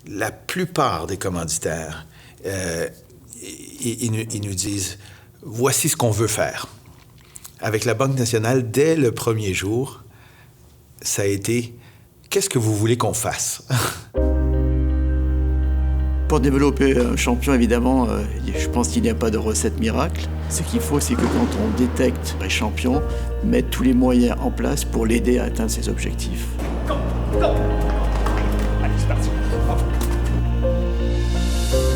la plupart des commanditaires, ils nous disent « Voici ce qu'on veut faire ». Avec la Banque nationale, dès le premier jour, ça a été « Qu'est-ce que vous voulez qu'on fasse ?» Pour développer un champion, évidemment, je pense qu'il n'y a pas de recette miracle. Ce qu'il faut, c'est que quand on détecte un champion, mettre tous les moyens en place pour l'aider à atteindre ses objectifs. Allez, c'est parti.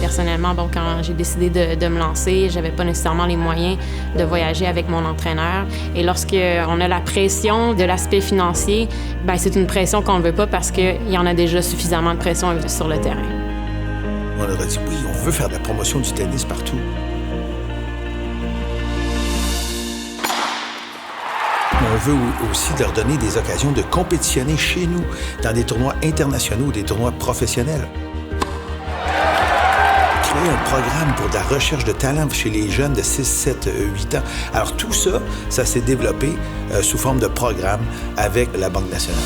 Personnellement, bon, quand j'ai décidé de me lancer, j'avais pas nécessairement les moyens de voyager avec mon entraîneur. Et lorsqu'on a la pression de l'aspect financier, ben, c'est une pression qu'on ne veut pas parce qu'il y en a déjà suffisamment de pression sur le terrain. On leur a dit, oui, on veut faire de la promotion du tennis partout. On veut aussi leur donner des occasions de compétitionner chez nous, dans des tournois internationaux, des tournois professionnels. Créer un programme pour de la recherche de talent chez les jeunes de 6, 7, 8 ans. Alors tout ça, ça s'est développé sous forme de programme avec la Banque nationale.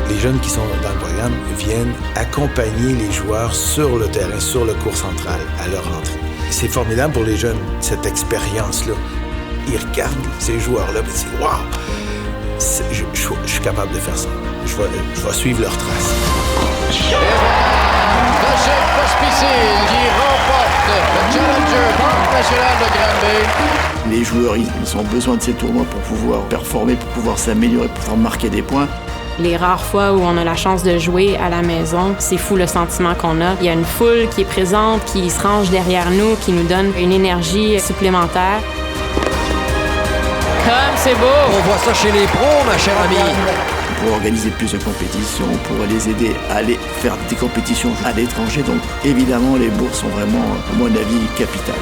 Les jeunes qui sont dans le programme viennent accompagner les joueurs sur le terrain, sur le court central, à leur entrée. C'est formidable pour les jeunes, cette expérience-là. Ils regardent ces joueurs-là et ils disent « Wow! Je suis capable de faire ça. Je vais suivre leurs traces. » Jacek Pospisil qui remporte le Challenger Banque nationale de Granby. Les joueurs, ils ont besoin de ces tournois pour pouvoir performer, pour pouvoir s'améliorer, pour pouvoir marquer des points. Les rares fois où on a la chance de jouer à la maison, c'est fou le sentiment qu'on a. Il y a une foule qui est présente, qui se range derrière nous, qui nous donne une énergie supplémentaire. Comme c'est beau! On voit ça chez les pros, ma chère amie. Pour organiser plus de compétitions, pour les aider à aller faire des compétitions à l'étranger. Donc évidemment, les bourses sont vraiment, à mon avis, capitales.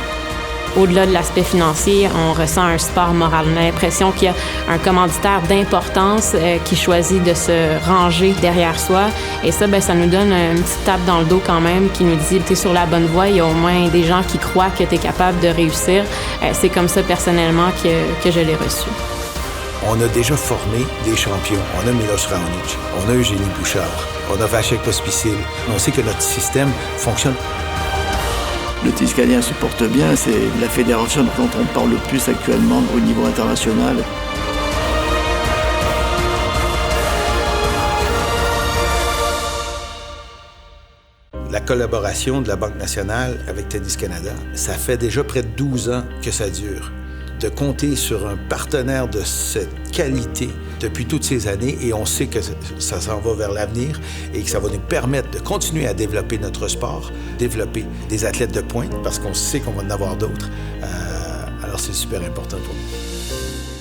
Au-delà de l'aspect financier, on ressent un support moral. On a l'impression qu'il y a un commanditaire d'importance qui choisit de se ranger derrière soi. Et ça, ben, ça nous donne une petite tape dans le dos quand même qui nous dit « T'es sur la bonne voie, il y a au moins des gens qui croient que t'es capable de réussir. » C'est comme ça, personnellement, que je l'ai reçu. On a déjà formé des champions. On a Miloš Raonic, on a Eugénie Bouchard, on a Jacek Pospisil. On sait que notre système fonctionne. Le tennis canadien se porte bien, c'est la fédération dont on parle le plus actuellement au niveau international. La collaboration de la Banque nationale avec Tennis Canada, ça fait déjà près de 12 ans que ça dure. De compter sur un partenaire de cette qualité depuis toutes ces années, et on sait que ça s'en va vers l'avenir et que ça va nous permettre de continuer à développer notre sport, développer des athlètes de pointe, parce qu'on sait qu'on va en avoir d'autres. Alors c'est super important pour nous.